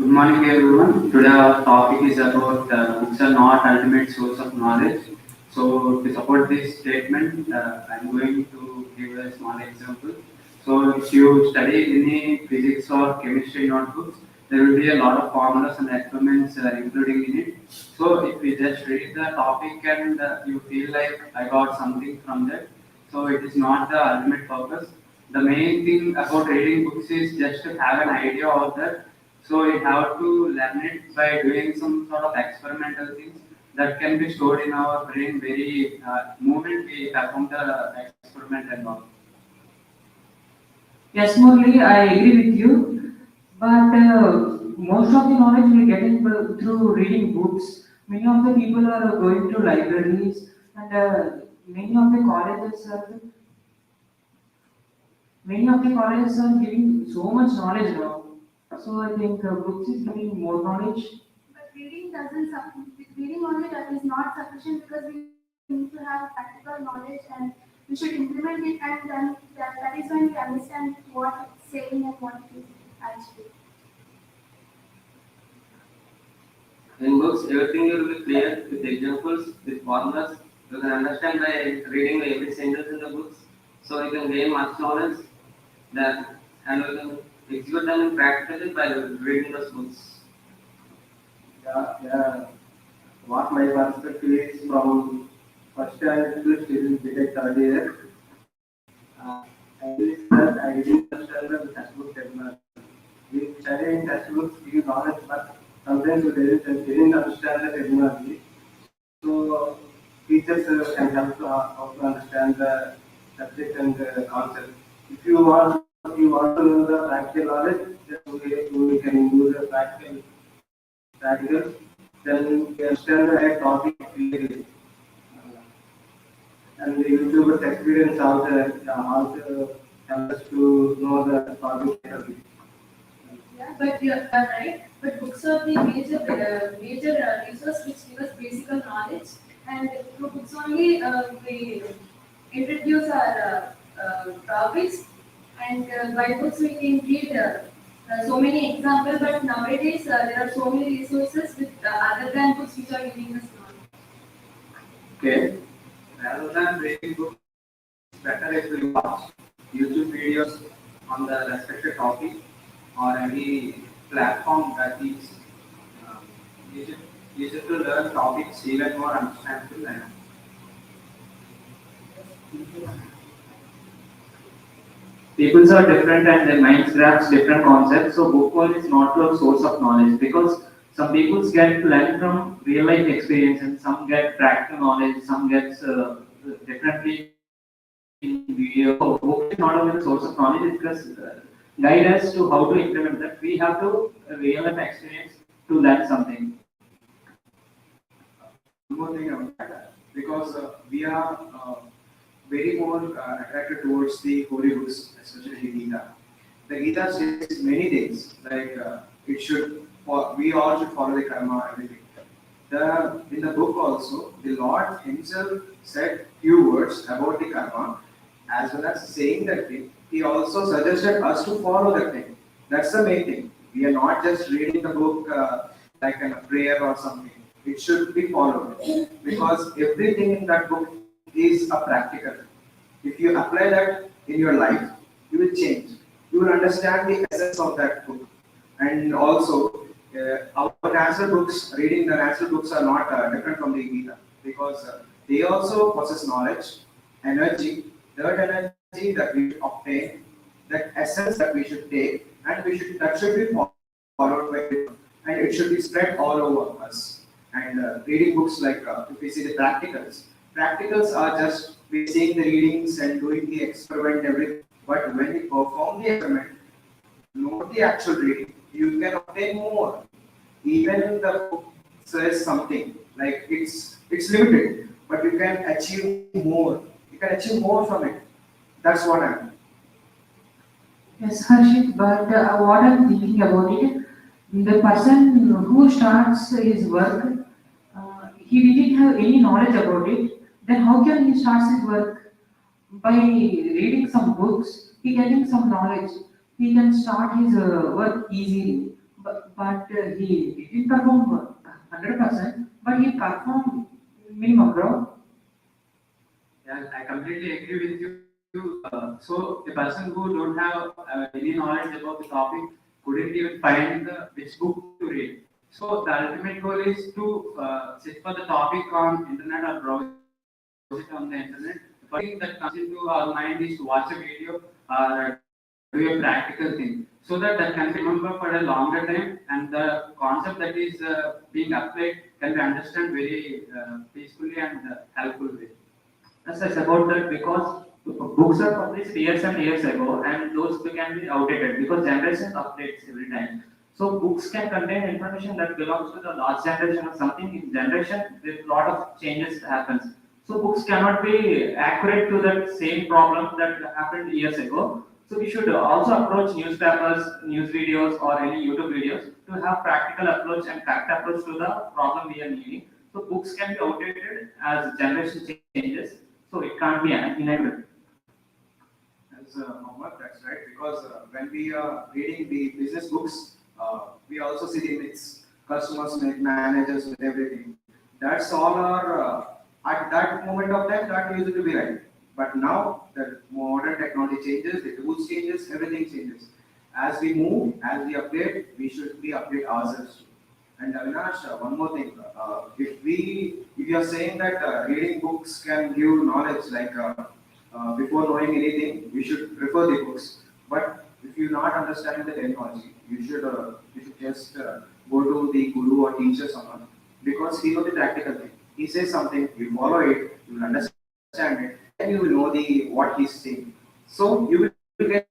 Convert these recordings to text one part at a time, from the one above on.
Good morning, everyone. Today our topic is about books are not ultimate source of knowledge. So to support this statement, I'm going to give a small example. So if you study any physics or chemistry notebooks, there will be a lot of formulas and experiments including in it. So if you just read the topic and you feel like I got something from that, so it is not the ultimate purpose. The main thing about reading books is just to have an idea of that, so we have to learn it by doing some sort of experimental things that can be stored in our brain very moment we perform the experiment and all. Yes, Murli, I agree with you. But most of the knowledge we get through reading books. Many of the people are going to libraries, and many of the colleges are giving so much knowledge now. So I think books is giving more knowledge. But reading only that is not sufficient because we need to have practical knowledge and we should implement it, and then that is when we understand what it's saying and what it is actually. In books, everything will be clear with examples, with formulas. You can understand by reading every sentence in the books, so you can gain much knowledge that and you can execute them practically by reading those books. Yeah. What my perspective is from first standard to still detect earlier. I believe that I didn't understand the textbook technology. We study in textbooks, give knowledge, but sometimes we didn't understand the technology. So teachers can help to how to understand the subject and the concept. If you want to know the practical knowledge, then we can do the practical. Then we understand the topic clearly. And the YouTuber's experience also help us to know the topic clearly. Yeah, but you are right. But books are the major resource which give us basic knowledge, and through books only we introduce our topics, and by books we can read so many examples. But nowadays there are so many resources with other than books which are giving us knowledge. Okay. Rather than reading books, it's better if we watch YouTube videos on the respected topic or any platform that is uh, easy, easy to learn topics even more understandable. And peoples are different and their minds grasp different concepts. So book one is not a source of knowledge because some peoples get learn from real life experience and some get practical knowledge, some gets differently in video. So book is not only the source of knowledge, it just guide us to how to implement that. We have to real life experience to learn something. One more thing about that, because we are very more attracted towards the holy books, especially the Gita. The Gita says many things, like it should, we all should follow the karma, everything. In the book also, the Lord Himself said few words about the karma, as well as saying that thing. He also suggested us to follow that thing. That's the main thing. We are not just reading the book like a prayer or something. It should be followed because everything in that book is a practical. If you apply that in your life, you will change. You will understand the essence of that book. And also, our natural books, reading the natural books are not different from the Gita because they also possess knowledge, energy, that energy that we should obtain, that essence that we should take, and that should be followed by everyone. And it should be spread all over us. And reading books like if we see the practicals are just we seeing the readings and doing the experiment everything. But when we perform the experiment, not the actual reading, you can obtain more. Even the book says something like it's limited, but you can achieve more. You can achieve more from it. That's what I mean. Yes, Harshit, but what I'm thinking about it, the person who starts his work, he didn't have any knowledge about it, then how can he start his work? By reading some books, he getting some knowledge, he can start his work easily. but he didn't perform 100%, but he performed minimum, bro. Yeah, I completely agree with you. So a person who don't have any knowledge about the topic couldn't even find which book to read. So the ultimate goal is to search for the topic on internet or browse it on the internet. The first thing that comes into our mind is to watch a video or do a practical thing, so that can be remembered for a longer time, and the concept that is being applied can be understood very peacefully and helpful way. Yes, it's about that because books are published years and years ago, and those can be outdated because generation updates every time. So books can contain information that belongs to the last generation or something. In generation, with lot of changes happens. So books cannot be accurate to that same problem that happened years ago. So we should also approach newspapers, news videos, or any YouTube videos to have practical approach and fact approach to the problem we are needing. So books can be outdated as generation changes, so it can't be inaccurate. As Mohammed, that's right. Because when we are reading the business books, we also see the myths, customers, managers, with everything. That's all our at that moment of time that used to be right. But now the modern technology changes, the tools changes, everything changes. As we move, as we update, we should be update ourselves too. And Avinash, one more thing. If you are saying that reading books can give knowledge, like before knowing anything, we should refer the books. But if you're not understanding the technology, you should just go to the guru or teacher someone, because he knows the practical thing. He says something, you follow it, you will understand it, and you will know the what he's saying. So you will get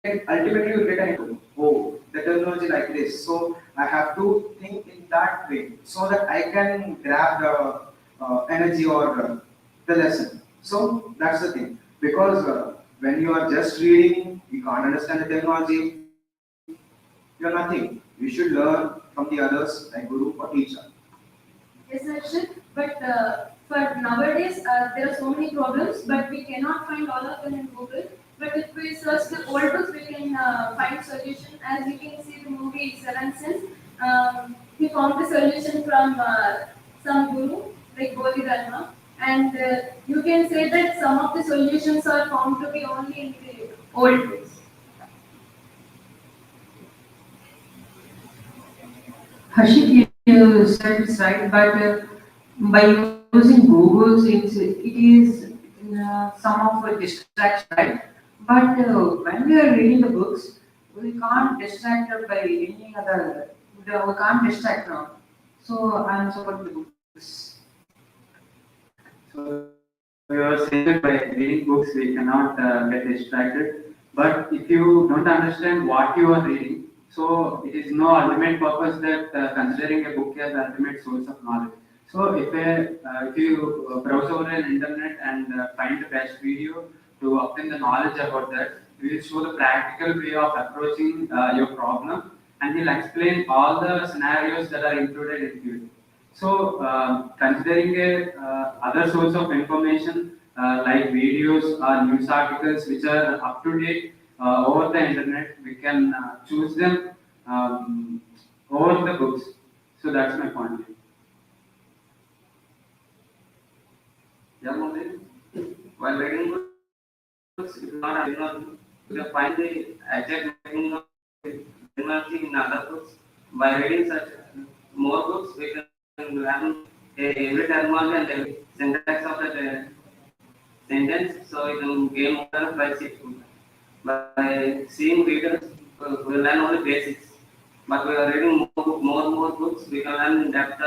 ultimately you will get an oh, the terminology like this. So I have to think in that way so that I can grab the energy or the lesson. So that's the thing. Because when you are just reading, you can't understand the technology, you're nothing. You should learn from the others like guru or teacher. Yes, Harshit. But for nowadays, there are so many problems, but we cannot find all of them in Google. But if we search the old books, we can find solution. As you can see, the movie Seven Sins. He found the solution from some guru like Bodhidharma, and you can say that some of the solutions are found to be only in the old books. Harshit, you said it's right, but by using Google, it is some of a distraction, right? But when we are reading the books, we can't distract by any other. We can't distract now. So I'm supporting the books. So you are saying that by reading books we cannot get distracted. But if you don't understand what you are reading, so it is no ultimate purpose that considering a book as the ultimate source of knowledge. So if you browse over an internet and find the best video to obtain the knowledge about that, we will show the practical way of approaching your problem, and he'll explain all the scenarios that are included into it. So, considering a other source of information like videos or news articles which are up to date over the internet, we can choose them over the books. So that's my point of view. Yeah, Mohit. While reading books, if not available, you can find the exact meaning of terminology in other books. By reading such more books, we can learn every terminology and every syntax of that sentence, so you can gain more by seeing. By seeing videos, we learn only basics. But we are reading more books, we can learn in depth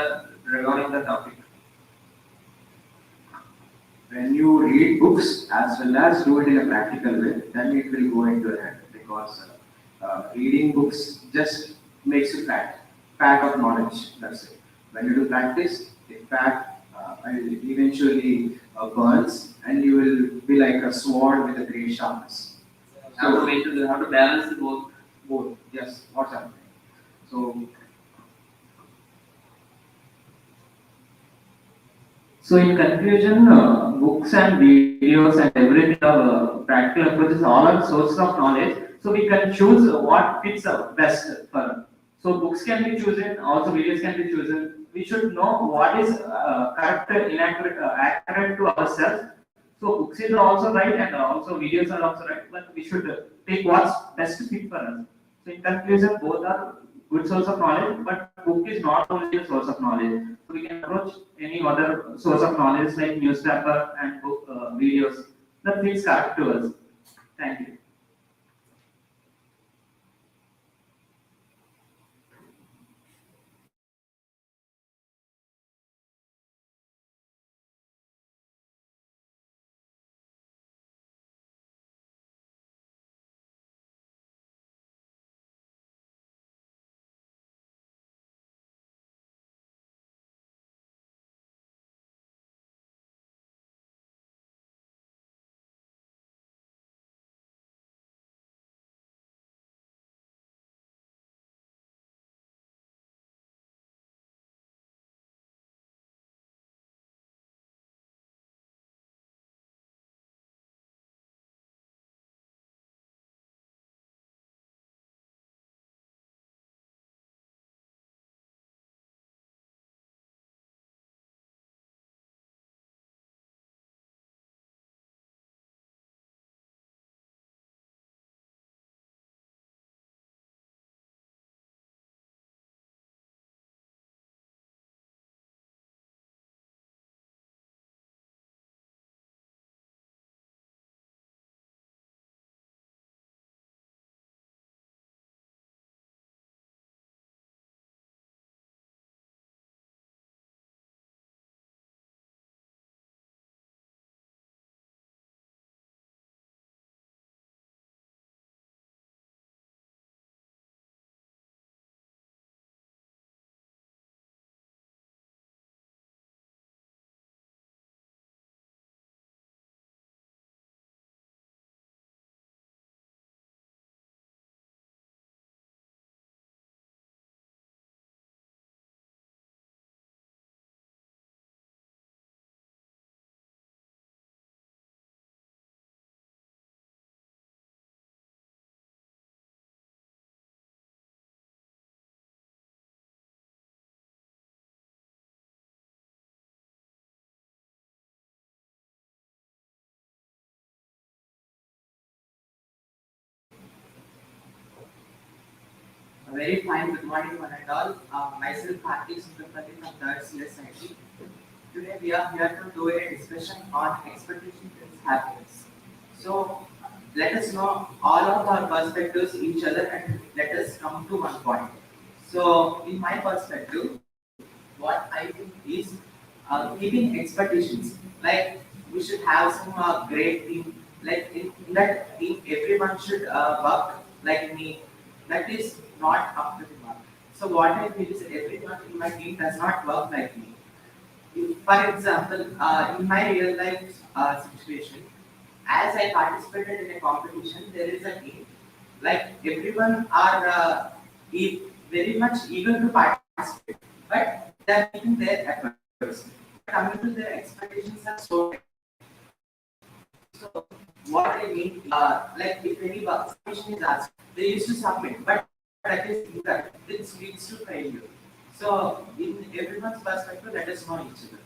regarding the topic. When you read books as well as do it in a practical way, then it will go into your head, because reading books just makes you fat of knowledge. That's it. When you do practice, the fat eventually burns, and you will be like a sword with a great sharpness. You have to balance both. Both, yes, what's happening. So So in conclusion, books and videos and everything are practical approaches, all are sources of knowledge. So we can choose what fits best for us. So books can be chosen, also videos can be chosen. We should know what is correct, inaccurate, accurate to ourselves. So books is also right and also videos are also right, but we should take what's best fit for us. So in conclusion, both are good source of knowledge, but book is not only a source of knowledge. So we can approach any other source of knowledge like newspaper and book, videos that feels correct to us. Thank you. A very fine good morning, one and all. Myself, Karthik Sundarpati from third CSIT. Today we are here to do a discussion on expectation is happiness. So let us know all of our perspectives each other and let us come to one point. So in my perspective, what I think is keeping expectations. Like we should have some great team. Like in that team, everyone should work like me. That is not up to the mark. So what I feel is everyone in my team does not work like me. For example, in my real life situation, as I participated in a competition, there is a team. Like everyone are very much eager to participate, but they are making their efforts. Coming to their expectations are so. So what I mean, like if any submission is asked, they used to submit, but that is incorrect. This leads to failure. So in everyone's perspective, let us know each other.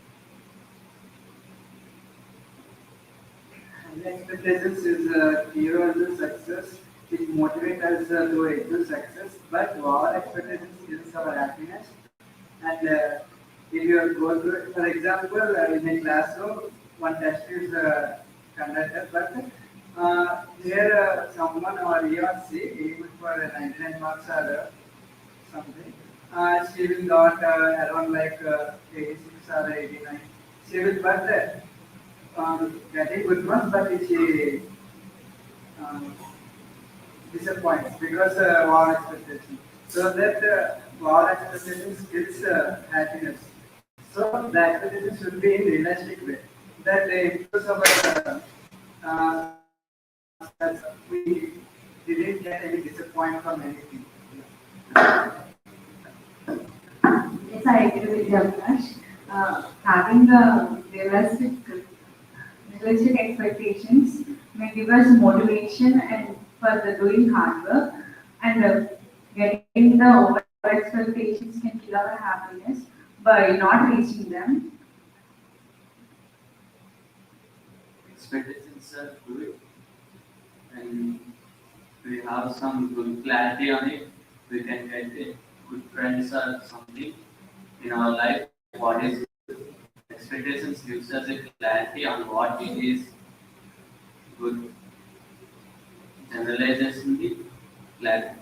The expectations is hero as a success. It motivates us to achieve success. But our expectations is our happiness. And if you go through, for example, in a classroom, one test is conducted, but here someone or he or she aiming for 99 marks or something, she will got around like 86 or 89. She will but getting good marks, but she um, disappoints because our expectation. So that our expectations kills happiness. So the expectation should be in realistic way. That improves our we didn't get any disappointment from anything. Yes, I agree with Avinash. Having a realistic expectations may give us motivation and for the doing hard work and getting the overall expectations can kill our happiness by not reaching them. Expectations are good, and we have some good clarity on it. We can get a good friends or something in our life. What is expectations gives us a clarity on what it is good. Generalization the clarity.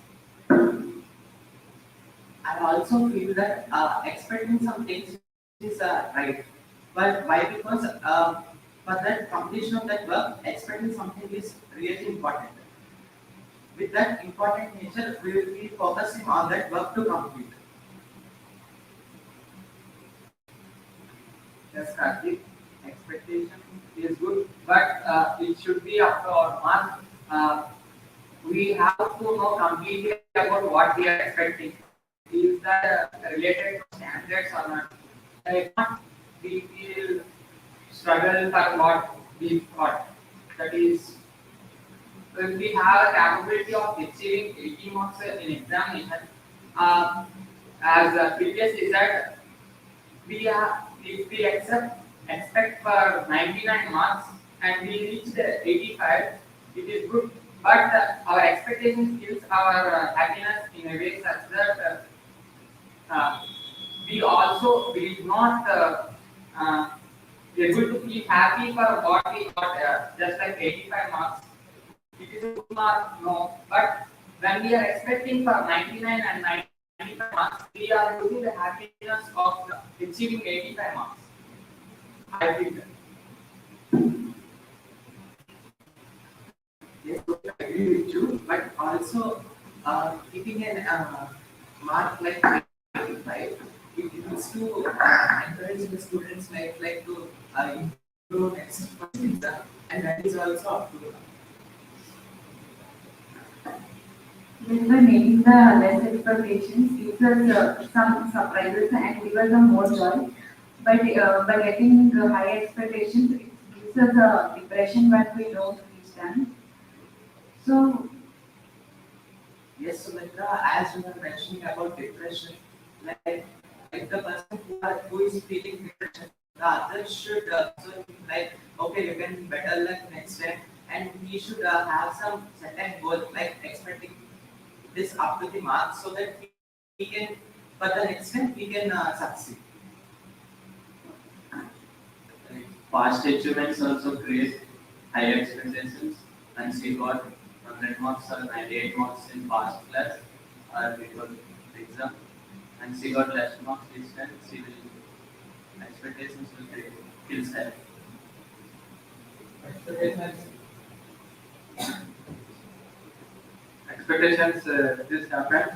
I also feel that expecting some things is right. But why? Because for that completion of that work, expecting something is really important. With that important nature, we will be focusing on that work to complete. Yes, Karthik, expectation is good, but it should be up to our mark. We have to know completely about what we are expecting. Is that related to standards or not? If not, we will struggle for what we thought. That is, if we have a capability of achieving 80 marks in examination, uh, as previously said, we are if we expect for 99 marks and we reach the 85, it is good. But our expectation kills our happiness in a way such that we did not able to be happy for what we got just like 85 marks. It is a good mark, no. But when we are expecting for 99 and 95 marks, we are losing the happiness of achieving 85 marks. I think that. Yes, I agree with you. But also, keeping an mark like 95, it used to encourage the students like to improve next exam, and that is also up to them. Then by making the less expectations gives us some surprises and gives us some more joy. By getting high expectations, it gives us a depression when we don't reach them. So Yes, Sumitra, as you were mentioning about depression, like if the person who is feeling depression, the others should also think like, okay, you can better luck next time, and we should have some certain goal, like expecting this up to the mark, so that we can, for the next time, we can succeed. Past achievements also create high expectations, and she got 100 marks or 98 marks in past class or before the exam, and she got less marks this time. She will expectations will create kills her. Expectations this happen.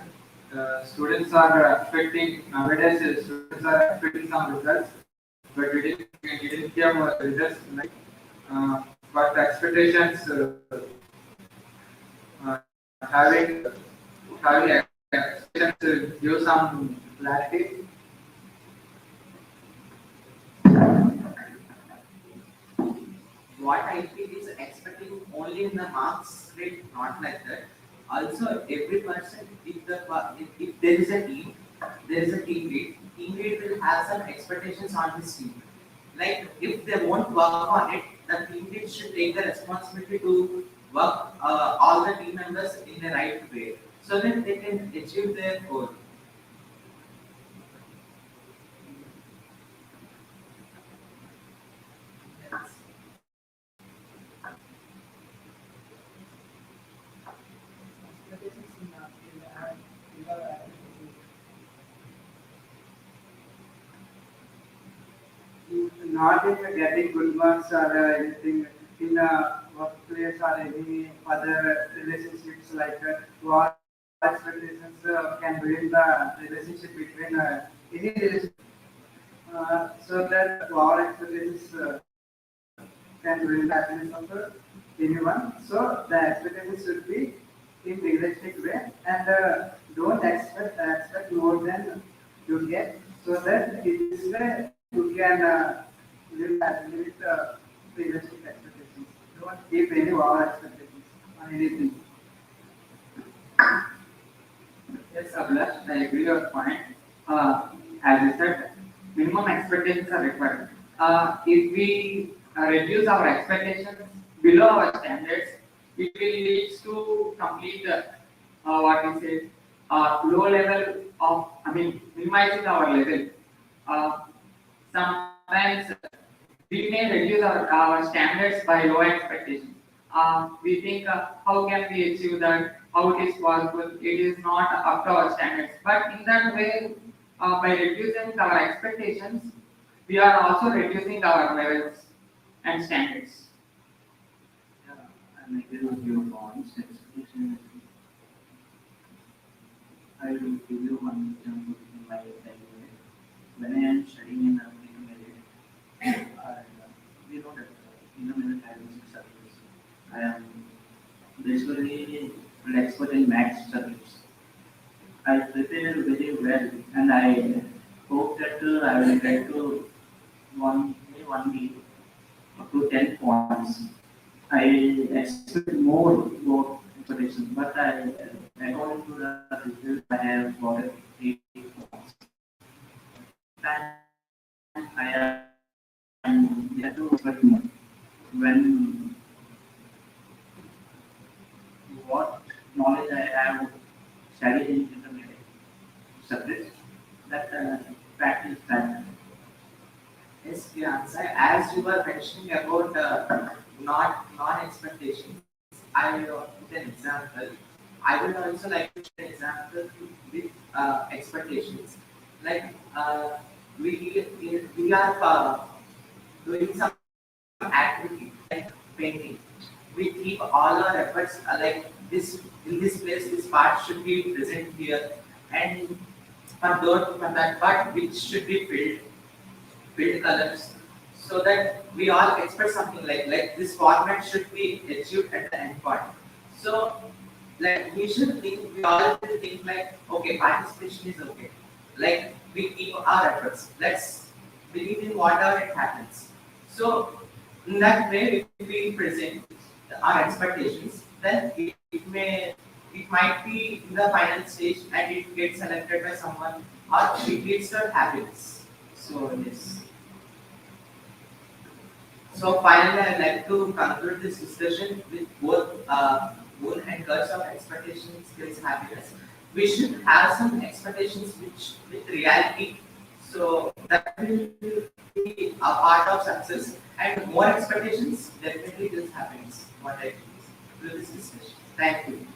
Students are expecting nowadays. Students are expecting some results, but we didn't hear more results like. But the expectations uh, having having expectations to give some clarity. What I feel is expecting only in the marks rate, not like that. Also, every person, if there is a team, there is a team lead. Team lead will have some expectations on his team. Like if they won't work on it, the team lead should take the responsibility to work all the team members in the right way, so that they can achieve their goal. Yes. Not in getting good marks or anything in a workplace or any other relationships like what expectations can ruin the relationship between any relationship. So that our expectations can ruin the happiness of anyone. So the expectations should be in realistic way and don't expect more than you get. So that in this way you can live with realistic expectations. Don't keep any over expectations on anything. Yes, Abhilash, I agree your point. As I said, minimum expectations are required. If we reduce our expectations below our standards, it will lead to complete what we say low level of, minimizing our level. Uh, Sometimes we may reduce our standards by low expectations. We think how can we achieve that? How it is possible? It is not up to our standards. But in that way, by reducing our expectations, we are also reducing our levels and standards. Yeah, I agree with your points. Expectation. I will give you one example in my life. When I am studying in intermediate, we know that intermediate having subjects. I am basically an expert in maths subjects. I prepare very well, and I hope that I will get to one week up to 10 points. I expect more for expectations, but according to the result, I have got 8 points. And I am yet to expect more. When what knowledge I have studied in intermediate subjects, that practice that. Yes, Priyansa, as you were mentioning about not non-expectations, I will put an example. I would also like to share an example with expectations. Like we are doing some activity like painting. We keep all our efforts like this in this place. This part should be present here, and for that part which should be filled colors, so that we all expect something like this format should be achieved at the end point. So like we all should think like okay, participation is okay. Like we keep our efforts. Let's believe in whatever it happens. So in that way, if we present our expectations, then it might be in the final stage and it gets selected by someone or it leads to happiness. So yes. So finally, I'd like to conclude this discussion with both boon and curse of expectations, skills, happiness. We should have some expectations which with reality, so that will be a part of success. And more expectations definitely gives happiness. What I feel through this discussion. Thank you.